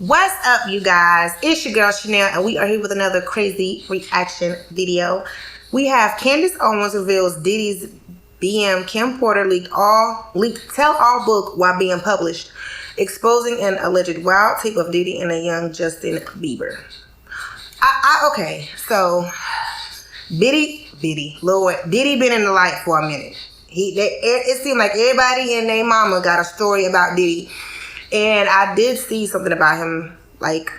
What's up, you guys? It's your girl Chanel, and we are here with another crazy reaction video. We have Candace Owens reveals Diddy's BM Kim Porter leaked tell all book while being published, exposing an alleged wild tape of Diddy and a young Justin Bieber. Okay, so Diddy been in the light for a minute. It seemed like everybody and their mama got a story about Diddy. And I did see something about him, like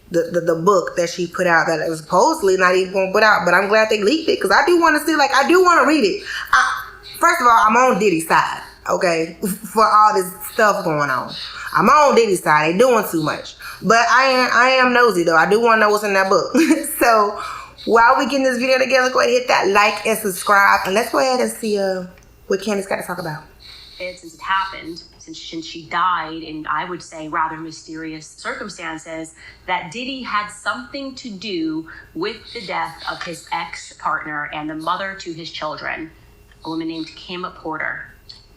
the book that she put out that it was supposedly not even going to put out. But I'm glad they leaked it because I do want to see, I do want to read it. First of all, I'm on Diddy's side, okay, for all this stuff going on. I'm on Diddy's side. They doing too much. But I am nosy, though. I do want to know what's in that book. So while we getting this video together, go ahead and hit that like and subscribe. And let's go ahead and see what Candace got to talk about. Since it happened, since she died in, I would say, rather mysterious circumstances, that Diddy had something to do with the death of his ex-partner and the mother to his children, a woman named Kim Porter.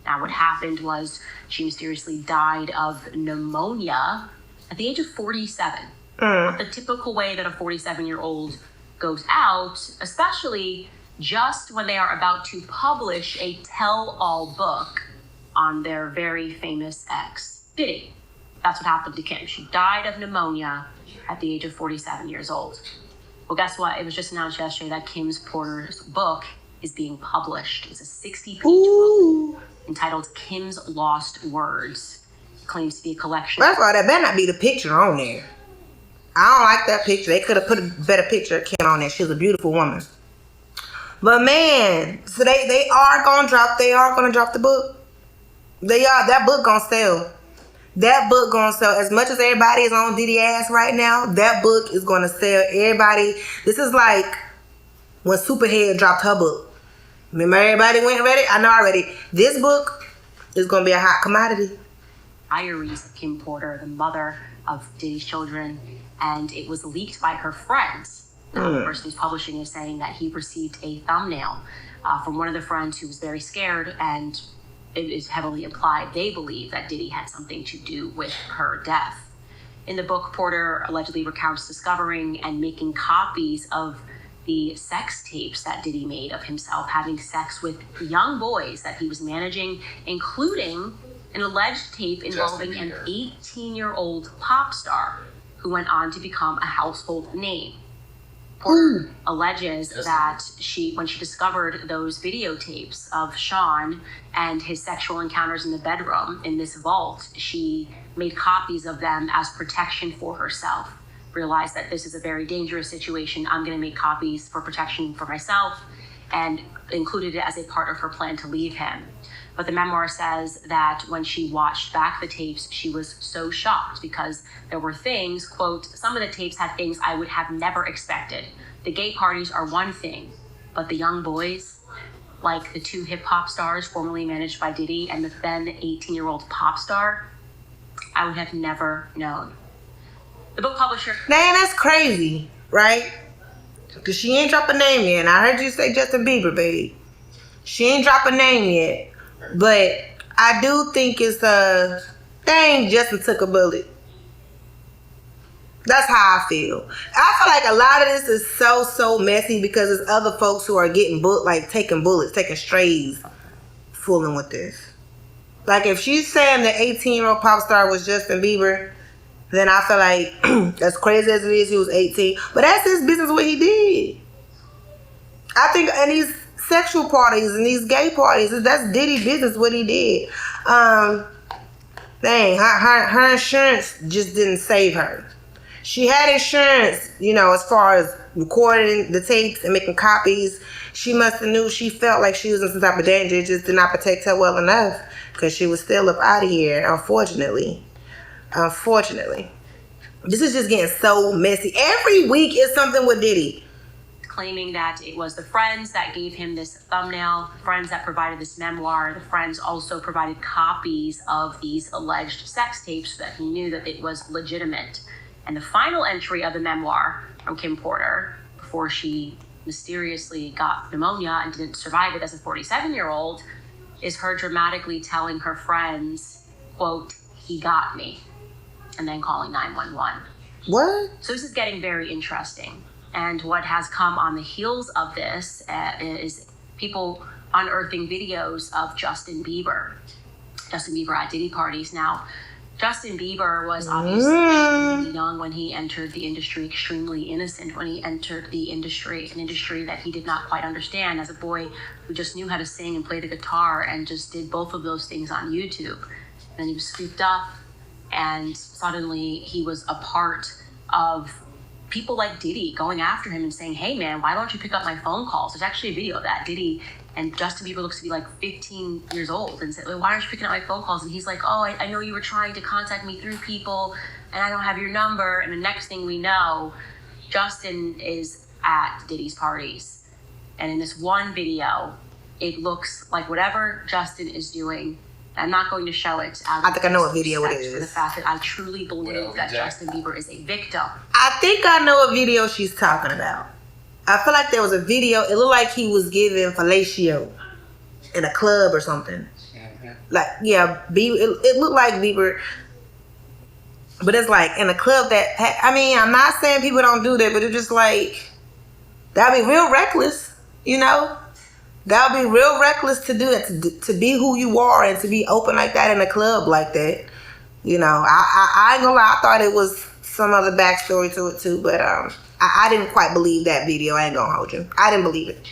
Now, what happened was she mysteriously died of pneumonia at the age of 47. Not the typical way that a 47-year-old goes out, especially just when they are about to publish a tell-all book on their very famous ex, Diddy. That's what happened to Kim. She died of pneumonia at the age of 47 years old. Well, guess what? It was just announced yesterday that Kim Porter's book is being published. It's a 60-page book entitled Kim's Lost Words. It claims to be a collection. First of all, that better not be the picture on there. I don't like that picture. They could have put a better picture of Kim on there. She's a beautiful woman. But man, so they are gonna drop the book. That book gonna sell. That book gonna sell. As much as everybody is on Diddy ass right now, that book is gonna sell. Everybody, this is like when Superhead dropped her book. Remember everybody went and read it? I know already. This book is gonna be a hot commodity. Diaries of Kim Porter, the mother of Diddy's children, and it was leaked by her friends. Now, the person who's publishing is saying that he received a thumbnail from one of the friends who was very scared, and it is heavily implied they believe that Diddy had something to do with her death. In the book, Porter allegedly recounts discovering and making copies of the sex tapes that Diddy made of himself having sex with young boys that he was managing, including an alleged tape involving an 18-year-old pop star who went on to become a household name. Porter alleges that when she discovered those videotapes of Sean and his sexual encounters in the bedroom in this vault, she made copies of them as protection for herself. Realized that this is a very dangerous situation. I'm going to make copies for protection for myself, and included it as a part of her plan to leave him. But the memoir says that when she watched back the tapes, she was so shocked because there were things, quote, some of the tapes had things I would have never expected. The gay parties are one thing, but the young boys, like the two hip hop stars formerly managed by Diddy and the then 18-year-old pop star, I would have never known. The book publisher... Man, that's crazy, right? Because she ain't drop a name yet. And I heard you say Justin Bieber, baby. She ain't drop a name yet. But I do think it's dang, Justin took a bullet. That's how I feel. I feel like a lot of this is so messy because there's other folks who are getting taking bullets, taking strays, fooling with this. Like if she's saying the 18-year-old pop star was Justin Bieber, then I feel like as crazy as it is, he was 18. But that's his business what he did. I think in these sexual parties and these gay parties, that's Diddy business what he did. Dang, her insurance just didn't save her. She had insurance, as far as recording the tapes and making copies. She must have knew, she felt like she was in some type of danger. It just did not protect her well enough because she was still up out of here, unfortunately. This is just getting so messy. Every week is something with Diddy. Claiming that it was the friends that gave him this thumbnail, friends that provided this memoir. The friends also provided copies of these alleged sex tapes so that he knew that it was legitimate. And the final entry of the memoir from Kim Porter, before she mysteriously got pneumonia and didn't survive it as a 47-year-old, is her dramatically telling her friends, quote, he got me. and then calling 911. What? So this is getting very interesting. And what has come on the heels of this is people unearthing videos of Justin Bieber at Diddy parties. Now, Justin Bieber was obviously extremely young when he entered the industry, extremely innocent when he entered the industry, an industry that he did not quite understand as a boy who just knew how to sing and play the guitar and just did both of those things on YouTube. Then he was scooped up, and suddenly he was a part of people like Diddy going after him and saying, hey man, why don't you pick up my phone calls? There's actually a video of that. Diddy and Justin Bieber looks to be like 15 years old and said, why aren't you picking up my phone calls? And he's like, oh, I know you were trying to contact me through people and I don't have your number. And the next thing we know, Justin is at Diddy's parties. And in this one video, it looks like whatever Justin is doing, I'm not going to show it. I think I know what video it is. For the fact that I truly believe that Justin Bieber is a victim. I think I know what video she's talking about. I feel like there was a video. It looked like he was giving fellatio in a club or something. Like, yeah, Bieber. It looked like Bieber, but it's like in a club that. I mean, I'm not saying people don't do that, but it's just like that'd be real reckless, you know. That would be real reckless to do that, to be who you are and to be open like that in a club like that. You know, I ain't gonna lie, I thought it was some other backstory to it too, but I didn't quite believe that video. I ain't gonna hold you. I didn't believe it.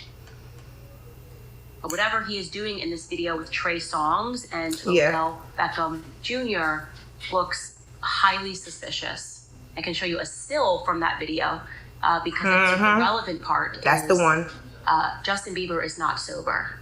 But whatever he is doing in this video with Trey Songz and Odell Beckham Jr. looks highly suspicious. I can show you a still from that video because I think the relevant part That's the one. Justin Bieber is not sober.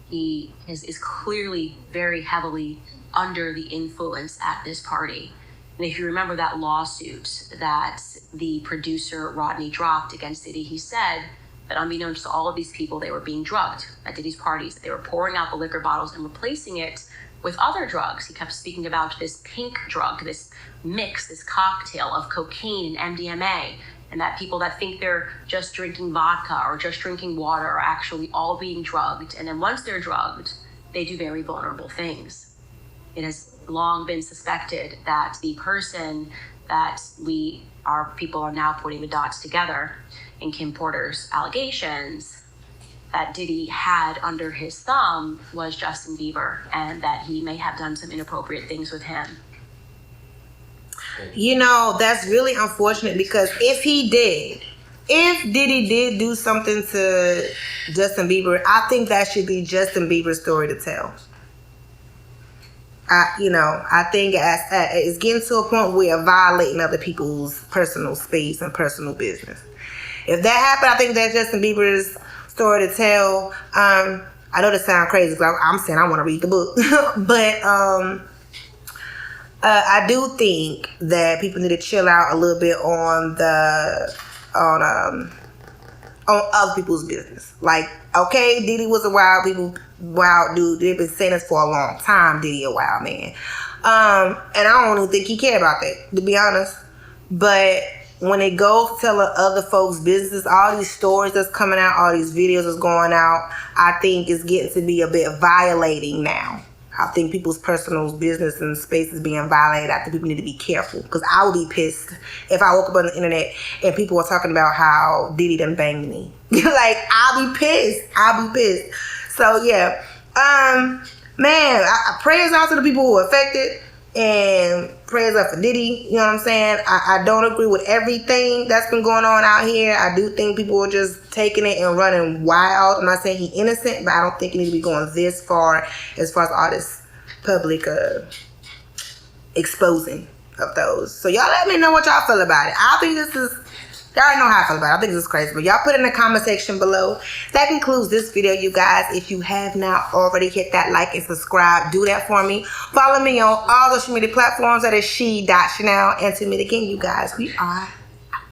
He is clearly very heavily under the influence at this party. And if you remember that lawsuit that the producer Rodney dropped against Diddy, he said that unbeknownst to all of these people, they were being drugged at Diddy's parties. They were pouring out the liquor bottles and replacing it with other drugs. He kept speaking about this pink drug, this mix, this cocktail of cocaine and MDMA. And that people that think they're just drinking vodka or just drinking water are actually all being drugged. And then once they're drugged, they do very vulnerable things. It has long been suspected that the person that people are now putting the dots together in Kim Porter's allegations that Diddy had under his thumb was Justin Bieber, and that he may have done some inappropriate things with him. You know, that's really unfortunate because if Diddy did do something to Justin Bieber, I think that should be Justin Bieber's story to tell. I think it's getting to a point where you're violating other people's personal space and personal business. If that happened, I think that's Justin Bieber's story to tell. I know this sounds crazy because I'm saying I want to read the book, but I do think that people need to chill out a little bit on other people's business. Like, okay, Diddy was a wild dude. They've been saying this for a long time. Diddy a wild man, and I don't even think he cared about that, to be honest. But when it goes to telling other folks' business, all these stories that's coming out, all these videos that's going out, I think it's getting to be a bit violating now. I think people's personal business and space is being violated. I think people need to be careful because I would be pissed if I woke up on the internet and people were talking about how Diddy done banged me. Like, I'll be pissed. So, yeah. Man, prayers out to the people who are affected and prayers up for Diddy. You know what I'm saying? I don't agree with everything that's been going on out here. I do think people are just taking it and running wild. I'm not saying he's innocent, but I don't think he needs to be going this far as all this public exposing of those. So y'all let me know what y'all feel about it. I think this is... Y'all already know how I feel about it. I think this is crazy. But y'all put it in the comment section below. That concludes this video, you guys. If you have not already, hit that like and subscribe. Do that for me. Follow me on all social media platforms. That is she.chanel. And to meet again, you guys, we are